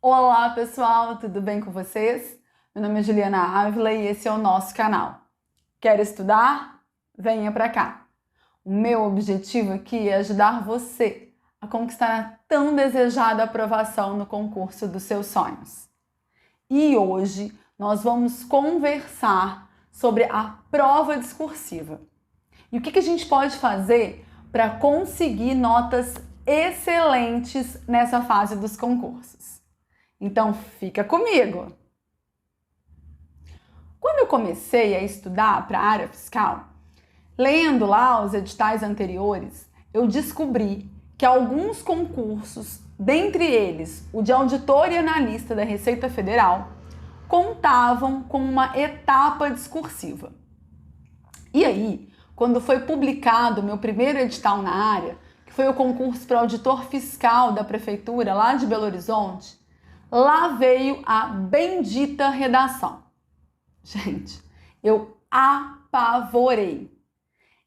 Olá pessoal, tudo bem com vocês? Meu nome é Juliana Ávila e esse é o nosso canal. Quer estudar? Venha para cá. O meu objetivo aqui é ajudar você a conquistar a tão desejada aprovação no concurso dos seus sonhos. E hoje nós vamos conversar sobre a prova discursiva. E o que a gente pode fazer para conseguir notas excelentes nessa fase dos concursos. Então fica comigo! Quando eu comecei a estudar para a área fiscal, lendo lá os editais anteriores, eu descobri que alguns concursos, dentre eles o de auditor e analista da Receita Federal, contavam com uma etapa discursiva. E aí, quando foi publicado o meu primeiro edital na área, que foi o concurso para auditor fiscal da prefeitura lá de Belo Horizonte, lá veio a bendita redação. Gente, eu apavorei.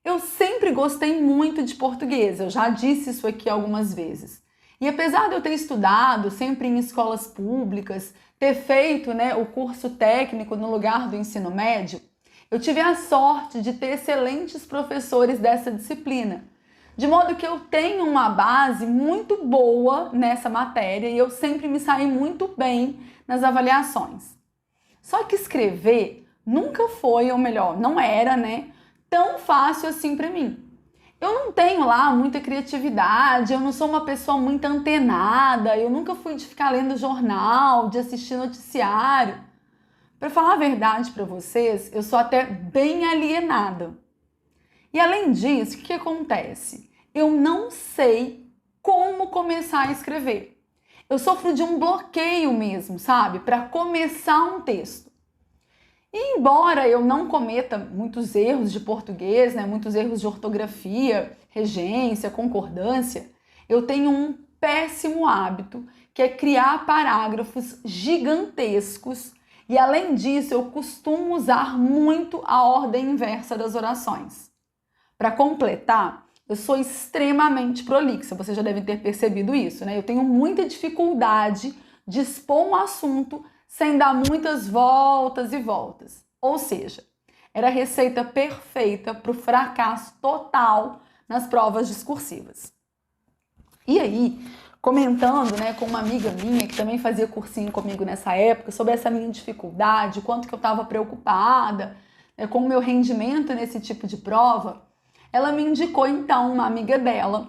Eu sempre gostei muito de português, eu já disse isso aqui algumas vezes. E apesar de eu ter estudado sempre em escolas públicas, ter feito o curso técnico no lugar do ensino médio, eu tive a sorte de ter excelentes professores dessa disciplina. De modo que eu tenho uma base muito boa nessa matéria e eu sempre me saí muito bem nas avaliações. Só que escrever nunca foi, ou melhor, não era, tão fácil assim para mim. Eu não tenho lá muita criatividade, eu não sou uma pessoa muito antenada, eu nunca fui de ficar lendo jornal, de assistir noticiário. Para falar a verdade para vocês, eu sou até bem alienada. E além disso, o que acontece? Eu não sei como começar a escrever. Eu sofro de um bloqueio mesmo, sabe? Para começar um texto. E embora eu não cometa muitos erros de português, muitos erros de ortografia, regência, concordância, eu tenho um péssimo hábito, que é criar parágrafos gigantescos. E além disso, eu costumo usar muito a ordem inversa das orações. Para completar, eu sou extremamente prolixa, vocês já devem ter percebido isso, Eu tenho muita dificuldade de expor um assunto sem dar muitas voltas e voltas. Ou seja, era a receita perfeita para o fracasso total nas provas discursivas. E aí, comentando com uma amiga minha que também fazia cursinho comigo nessa época, sobre essa minha dificuldade, o quanto que eu estava preocupada com o meu rendimento nesse tipo de prova, ela me indicou então uma amiga dela,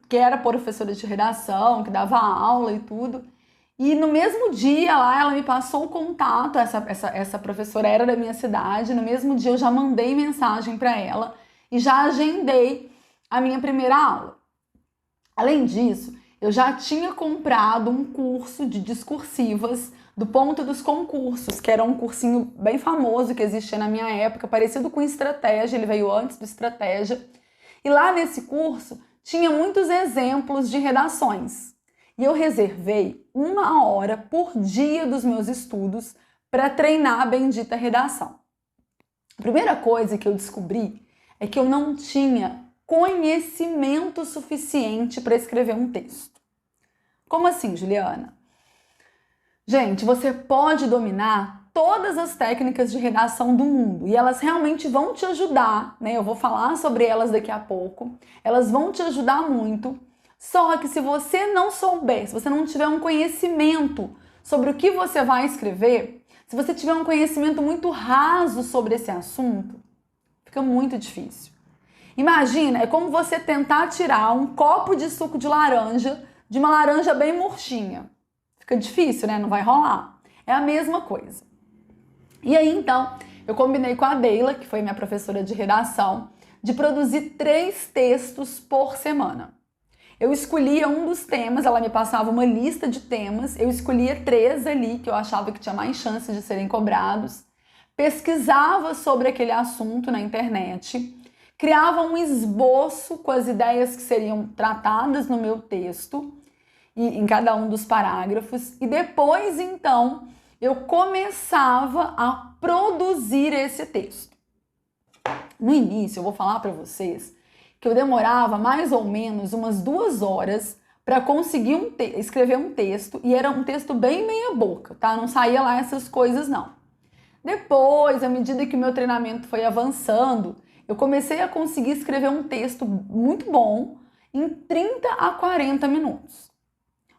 que era professora de redação, que dava aula e tudo. E no mesmo dia lá ela me passou o contato, essa professora era da minha cidade, no mesmo dia eu já mandei mensagem para ela e já agendei a minha primeira aula. Além disso, eu já tinha comprado um curso de discursivas do Ponto dos Concursos, que era um cursinho bem famoso que existia na minha época, parecido com Estratégia, ele veio antes do Estratégia. E lá nesse curso tinha muitos exemplos de redações. E eu reservei 1 hora por dia dos meus estudos para treinar a bendita redação. A primeira coisa que eu descobri é que eu não tinha conhecimento suficiente para escrever um texto. Como assim, Juliana? Gente, você pode dominar todas as técnicas de redação do mundo e elas realmente vão te ajudar, Eu vou falar sobre elas daqui a pouco. Elas vão te ajudar muito. Só que se você não souber, se você não tiver um conhecimento sobre o que você vai escrever, se você tiver um conhecimento muito raso sobre esse assunto, fica muito difícil. Imagina, é como você tentar tirar um copo de suco de laranja de uma laranja bem murchinha. Fica difícil, Não vai rolar. É a mesma coisa. E aí, então, eu combinei com a Deila, que foi minha professora de redação, de produzir 3 textos por semana. Eu escolhia um dos temas, ela me passava uma lista de temas, eu escolhia 3 ali que eu achava que tinha mais chances de serem cobrados, pesquisava sobre aquele assunto na internet, criava um esboço com as ideias que seriam tratadas no meu texto, e em cada um dos parágrafos, e depois, então, eu começava a produzir esse texto. No início, eu vou falar para vocês que eu demorava mais ou menos umas 2 horas para conseguir escrever um texto, e era um texto bem meia boca, tá? Não saía lá essas coisas não. Depois, à medida que o meu treinamento foi avançando, eu comecei a conseguir escrever um texto muito bom em 30 a 40 minutos.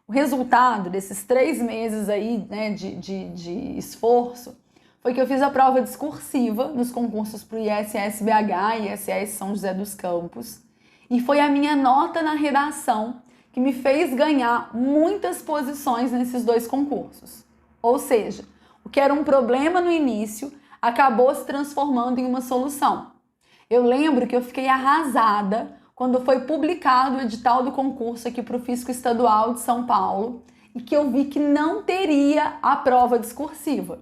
O resultado desses 3 meses aí, né, de esforço foi que eu fiz a prova discursiva nos concursos para o ISS-BH e ISS São José dos Campos, e foi a minha nota na redação que me fez ganhar muitas posições nesses 2 concursos. Ou seja, o que era um problema no início acabou se transformando em uma solução. Eu lembro que eu fiquei arrasada quando foi publicado o edital do concurso aqui para o Fisco Estadual de São Paulo e que eu vi que não teria a prova discursiva.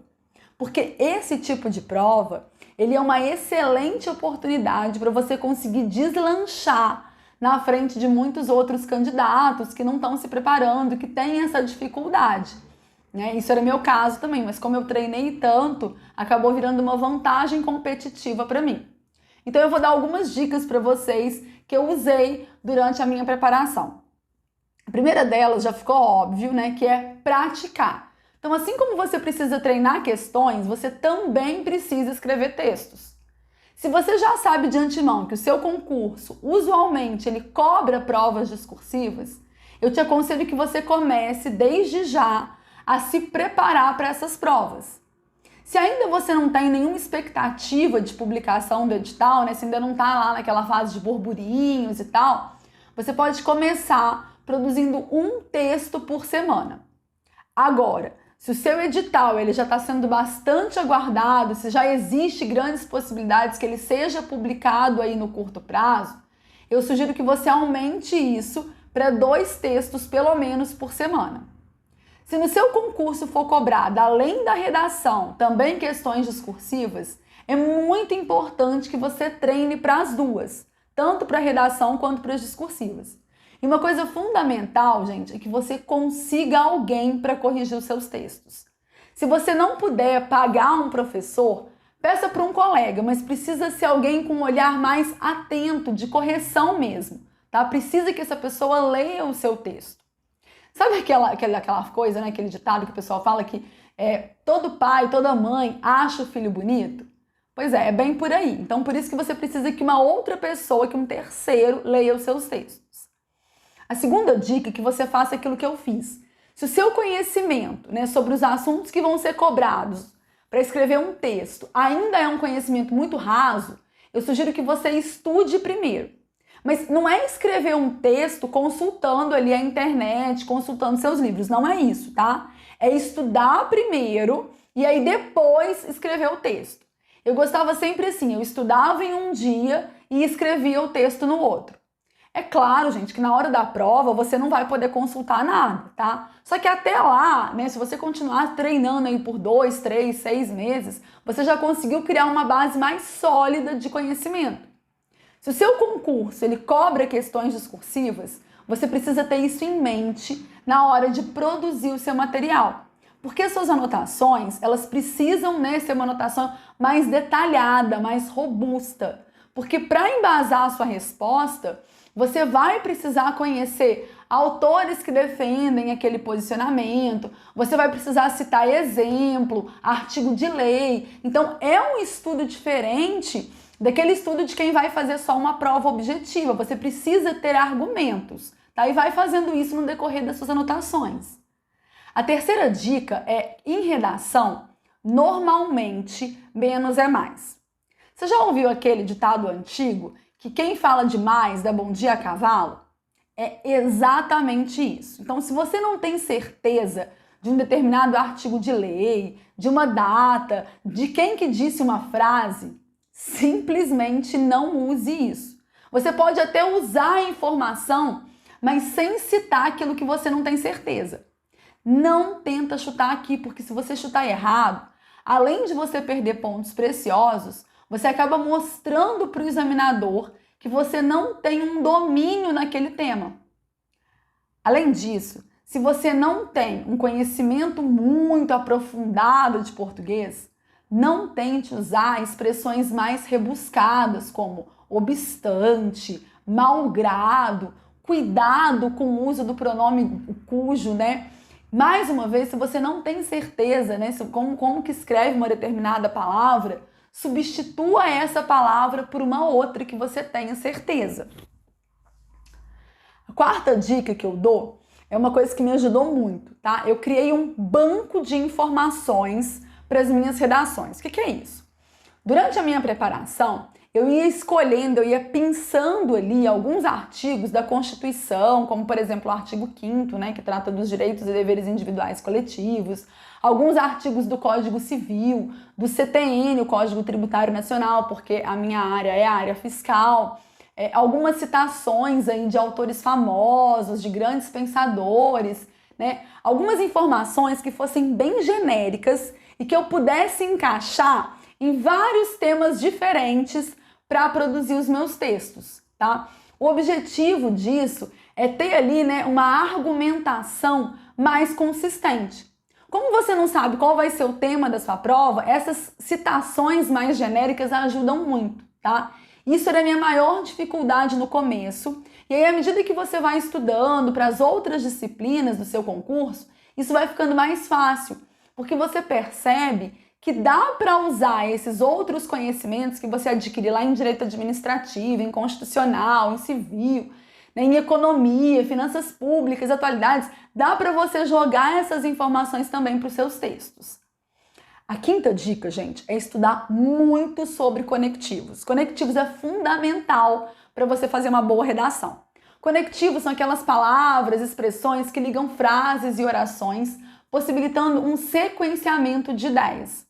Porque esse tipo de prova, ele é uma excelente oportunidade para você conseguir deslanchar na frente de muitos outros candidatos que não estão se preparando, que têm essa dificuldade. Né? Isso era meu caso também, mas como eu treinei tanto, acabou virando uma vantagem competitiva para mim. Então eu vou dar algumas dicas para vocês que eu usei durante a minha preparação. A primeira delas já ficou óbvio, né, que é praticar. Então, assim como você precisa treinar questões, você também precisa escrever textos. Se você já sabe de antemão que o seu concurso, usualmente, ele cobra provas discursivas, eu te aconselho que você comece desde já a se preparar para essas provas. Se ainda você não tem nenhuma expectativa de publicação do edital, né, se ainda não está lá naquela fase de burburinhos e tal, você pode começar produzindo um texto por semana. Agora, se o seu edital ele já está sendo bastante aguardado, se já existe grandes possibilidades que ele seja publicado aí no curto prazo, eu sugiro que você aumente isso para 2 textos pelo menos por semana. Se no seu concurso for cobrado, além da redação, também questões discursivas, é muito importante que você treine para as duas, tanto para a redação quanto para as discursivas. E uma coisa fundamental, gente, é que você consiga alguém para corrigir os seus textos. Se você não puder pagar um professor, peça para um colega, mas precisa ser alguém com um olhar mais atento, de correção mesmo, tá? Precisa que essa pessoa leia o seu texto. Sabe aquela coisa, né, aquele ditado que o pessoal fala que todo pai, toda mãe acha o filho bonito? Pois é bem por aí. Então, por isso que você precisa que uma outra pessoa, que um terceiro, leia os seus textos. A segunda dica é que você faça aquilo que eu fiz. Se o seu conhecimento, né, sobre os assuntos que vão ser cobrados para escrever um texto ainda é um conhecimento muito raso, eu sugiro que você estude primeiro. Mas não é escrever um texto consultando ali a internet, consultando seus livros. Não é isso, tá? É estudar primeiro e aí depois escrever o texto. Eu gostava sempre assim, eu estudava em um dia e escrevia o texto no outro. É claro, gente, que na hora da prova você não vai poder consultar nada, tá? Só que até lá, né, se você continuar treinando aí por 2, 3, 6 meses, você já conseguiu criar uma base mais sólida de conhecimento. Se o seu concurso ele cobra questões discursivas, você precisa ter isso em mente na hora de produzir o seu material. Porque suas anotações, elas precisam, né, ser uma anotação mais detalhada, mais robusta. Porque para embasar a sua resposta, você vai precisar conhecer autores que defendem aquele posicionamento, você vai precisar citar exemplo, artigo de lei. Então, é um estudo diferente daquele estudo de quem vai fazer só uma prova objetiva. Você precisa ter argumentos, tá? E vai fazendo isso no decorrer das suas anotações. A terceira dica é, em redação, normalmente, menos é mais. Você já ouviu aquele ditado antigo que quem fala demais dá bom dia a cavalo? É exatamente isso. Então, se você não tem certeza de um determinado artigo de lei, de uma data, de quem que disse uma frase, simplesmente não use isso. Você pode até usar a informação, mas sem citar aquilo que você não tem certeza. Não tenta chutar aqui, porque se você chutar errado, além de você perder pontos preciosos, você acaba mostrando para o examinador que você não tem um domínio naquele tema. Além disso, se você não tem um conhecimento muito aprofundado de português, não tente usar expressões mais rebuscadas como obstante, malgrado, cuidado com o uso do pronome cujo, né? Mais uma vez, se você não tem certeza, né, como que escreve uma determinada palavra, substitua essa palavra por uma outra que você tenha certeza. A quarta dica que eu dou é uma coisa que me ajudou muito, tá? Eu criei um banco de informações para as minhas redações. O que é isso? Durante a minha preparação, eu ia escolhendo, eu ia pensando ali alguns artigos da Constituição, como por exemplo o artigo 5º, né, que trata dos direitos e deveres individuais coletivos, alguns artigos do Código Civil, do CTN, o Código Tributário Nacional, porque a minha área é a área fiscal, algumas citações aí de autores famosos, de grandes pensadores, né, algumas informações que fossem bem genéricas e que eu pudesse encaixar em vários temas diferentes para produzir os meus textos, tá? O objetivo disso é ter ali, né, uma argumentação mais consistente. Como você não sabe qual vai ser o tema da sua prova, essas citações mais genéricas ajudam muito, tá? Isso era a minha maior dificuldade no começo. E aí, à medida que você vai estudando para as outras disciplinas do seu concurso, isso vai ficando mais fácil, porque você percebe que dá para usar esses outros conhecimentos que você adquire lá em direito administrativo, em constitucional, em civil, né, em economia, finanças públicas, atualidades, dá para você jogar essas informações também para os seus textos. A quinta dica, gente, é estudar muito sobre conectivos. Conectivos é fundamental para você fazer uma boa redação. Conectivos são aquelas palavras, expressões que ligam frases e orações, possibilitando um sequenciamento de ideias.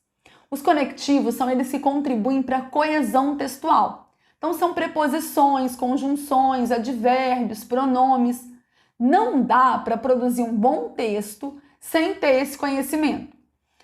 Os conectivos são eles que contribuem para a coesão textual. Então são preposições, conjunções, advérbios, pronomes. Não dá para produzir um bom texto sem ter esse conhecimento.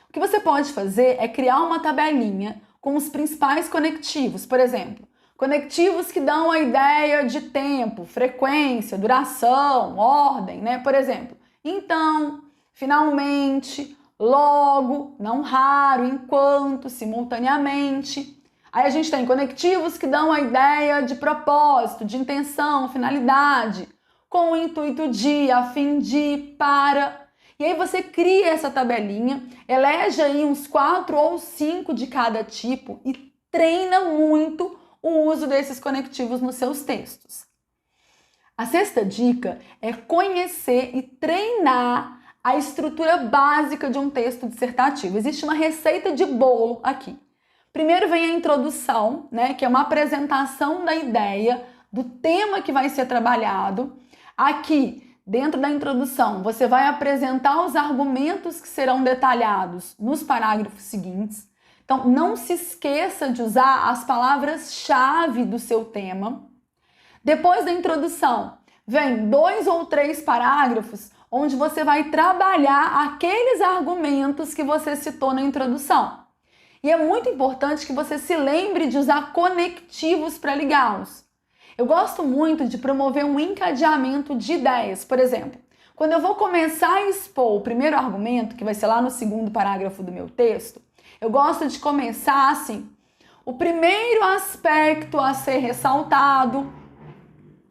O que você pode fazer é criar uma tabelinha com os principais conectivos. Por exemplo, conectivos que dão a ideia de tempo, frequência, duração, ordem, né? Por exemplo, então, finalmente, logo, não raro, enquanto, simultaneamente. Aí a gente tem conectivos que dão a ideia de propósito, de intenção, finalidade, com o intuito de, a fim de, para. E aí você cria essa tabelinha, elege aí uns 4 ou 5 de cada tipo e treina muito o uso desses conectivos nos seus textos. A sexta dica é conhecer e treinar a estrutura básica de um texto dissertativo. Existe uma receita de bolo aqui. Primeiro vem a introdução, né, que é uma apresentação da ideia, do tema que vai ser trabalhado. Aqui, dentro da introdução, você vai apresentar os argumentos que serão detalhados nos parágrafos seguintes. Então, não se esqueça de usar as palavras-chave do seu tema. Depois da introdução, vem 2 ou 3 parágrafos onde você vai trabalhar aqueles argumentos que você citou na introdução. E é muito importante que você se lembre de usar conectivos para ligá-los. Eu gosto muito de promover um encadeamento de ideias. Por exemplo, quando eu vou começar a expor o primeiro argumento, que vai ser lá no 2º parágrafo do meu texto, eu gosto de começar assim: o primeiro aspecto a ser ressaltado,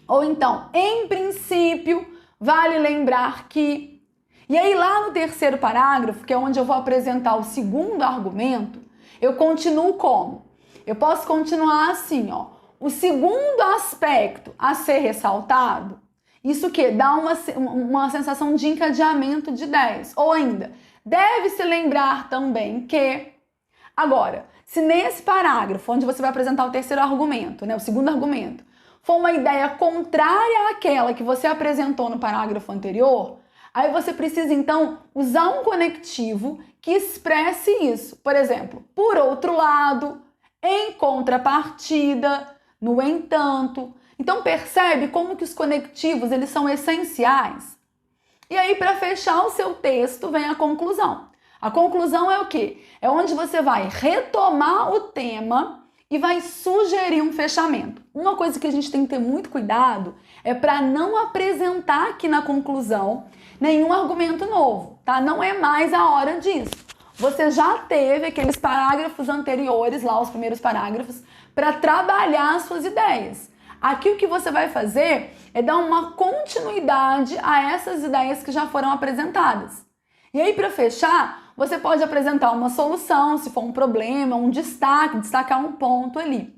ou então, em princípio, vale lembrar que... E aí lá no 3º parágrafo, que é onde eu vou apresentar o 2º argumento, eu continuo como? Eu posso continuar assim, ó. O segundo aspecto a ser ressaltado, isso que dá uma sensação de encadeamento de ideias. Ou ainda, deve-se lembrar também que... Agora, se nesse parágrafo, onde você vai apresentar o 3º argumento, né, o 2º argumento, for uma ideia contrária àquela que você apresentou no parágrafo anterior, aí você precisa, então, usar um conectivo que expresse isso. Por exemplo, por outro lado, em contrapartida, no entanto. Então, percebe como que os conectivos eles são essenciais? E aí, para fechar o seu texto, vem a conclusão. A conclusão é o quê? É onde você vai retomar o tema e vai sugerir um fechamento. Uma coisa que a gente tem que ter muito cuidado é para não apresentar aqui na conclusão nenhum argumento novo, tá? Não é mais a hora disso. Você já teve aqueles parágrafos anteriores, lá os primeiros parágrafos, para trabalhar as suas ideias. Aqui o que você vai fazer é dar uma continuidade a essas ideias que já foram apresentadas. E aí, para fechar, você pode apresentar uma solução, se for um problema, um destaque, destacar um ponto ali.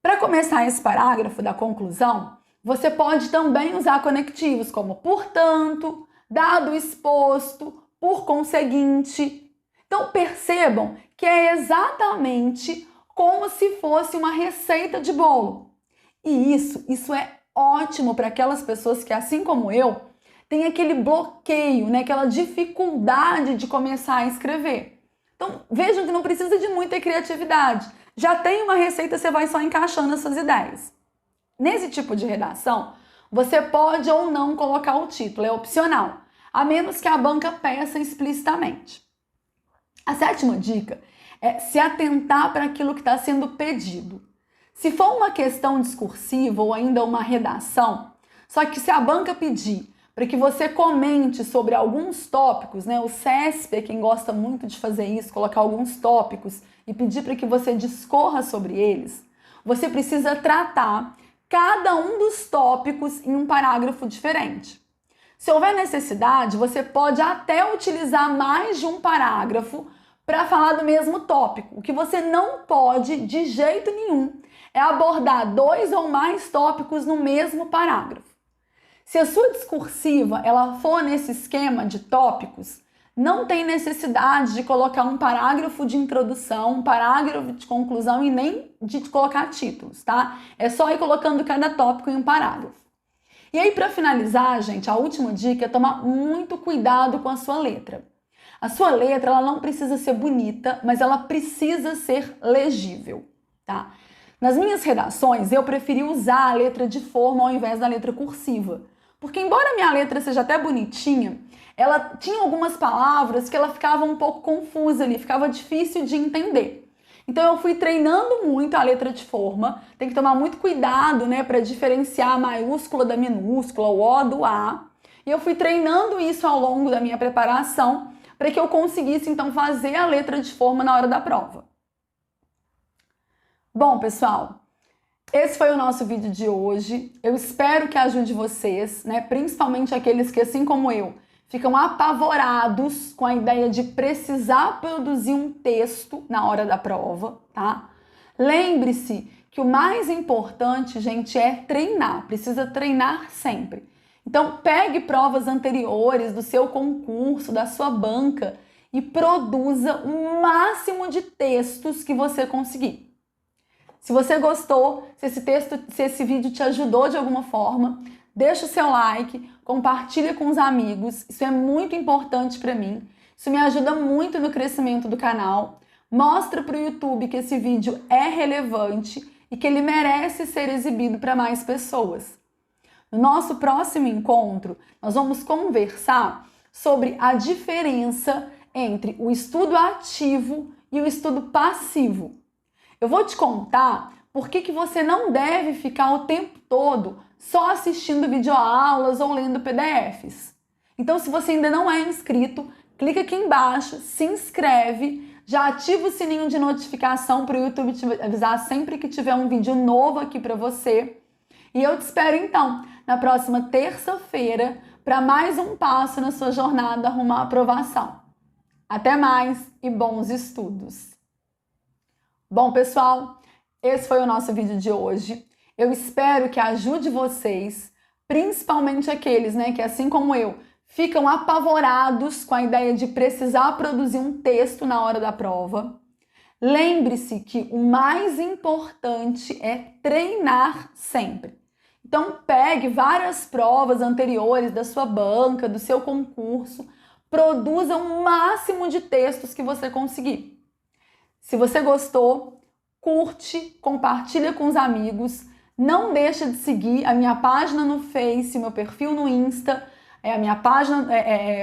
Para começar esse parágrafo da conclusão, você pode também usar conectivos como portanto, dado exposto, por conseguinte. Então percebam que é exatamente como se fosse uma receita de bolo. E isso é ótimo para aquelas pessoas que, assim como eu, têm aquele bloqueio, né? Aquela dificuldade de começar a escrever. Então vejam que não precisa de muita criatividade. Já tem uma receita, você vai só encaixando as suas ideias. Nesse tipo de redação, você pode ou não colocar o título, é opcional, a menos que a banca peça explicitamente. A sétima dica é se atentar para aquilo que está sendo pedido. Se for uma questão discursiva ou ainda uma redação, só que se a banca pedir para que você comente sobre alguns tópicos, né? O CESP é quem gosta muito de fazer isso, colocar alguns tópicos e pedir para que você discorra sobre eles, você precisa tratar cada um dos tópicos em um parágrafo diferente. Se houver necessidade, você pode até utilizar mais de um parágrafo para falar do mesmo tópico. O que você não pode, de jeito nenhum, é abordar 2 ou mais tópicos no mesmo parágrafo. Se a sua discursiva ela for nesse esquema de tópicos, não tem necessidade de colocar um parágrafo de introdução, um parágrafo de conclusão e nem de colocar títulos, tá? É só ir colocando cada tópico em um parágrafo. E aí, para finalizar, gente, a última dica é tomar muito cuidado com a sua letra. A sua letra ela não precisa ser bonita, mas ela precisa ser legível, tá? Nas minhas redações, eu preferi usar a letra de forma ao invés da letra cursiva. Porque embora a minha letra seja até bonitinha, ela tinha algumas palavras que ela ficava um pouco confusa ali, ficava difícil de entender. Então eu fui treinando muito a letra de forma, tem que tomar muito cuidado, né, para diferenciar a maiúscula da minúscula, o O do A. E eu fui treinando isso ao longo da minha preparação para que eu conseguisse então fazer a letra de forma na hora da prova. Bom, pessoal, esse foi o nosso vídeo de hoje. Eu espero que ajude vocês, né, principalmente aqueles que, assim como eu, ficam apavorados com a ideia de precisar produzir um texto na hora da prova, tá? Lembre-se que o mais importante, gente, é treinar. Precisa treinar sempre. Então, pegue provas anteriores do seu concurso, da sua banca e produza o máximo de textos que você conseguir. Se você gostou, se esse vídeo te ajudou de alguma forma, deixa o seu like, compartilha com os amigos, isso é muito importante para mim, isso me ajuda muito no crescimento do canal, mostra para o YouTube que esse vídeo é relevante e que ele merece ser exibido para mais pessoas. No nosso próximo encontro, nós vamos conversar sobre a diferença entre o estudo ativo e o estudo passivo. Eu vou te contar por que você não deve ficar o tempo todo só assistindo videoaulas ou lendo PDFs. Então, se você ainda não é inscrito, clica aqui embaixo, se inscreve, já ativa o sininho de notificação para o YouTube te avisar sempre que tiver um vídeo novo aqui para você. E eu te espero então na próxima terça-feira para mais um passo na sua jornada rumo à aprovação. Até mais e bons estudos! Bom, pessoal, esse foi o nosso vídeo de hoje. Eu espero que ajude vocês, principalmente aqueles, né, que assim como eu, ficam apavorados com a ideia de precisar produzir um texto na hora da prova. Lembre-se que o mais importante é treinar sempre. Então, pegue várias provas anteriores da sua banca, do seu concurso, produza o máximo de textos que você conseguir. Se você gostou, curte, compartilha com os amigos, não deixa de seguir a minha página no Face, meu perfil no Insta, a minha página,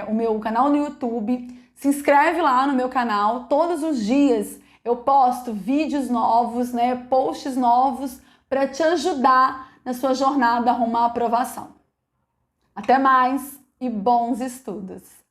o meu canal no YouTube. Se inscreve lá no meu canal, todos os dias eu posto vídeos novos, né, posts novos para te ajudar na sua jornada rumo à aprovação. Até mais e bons estudos!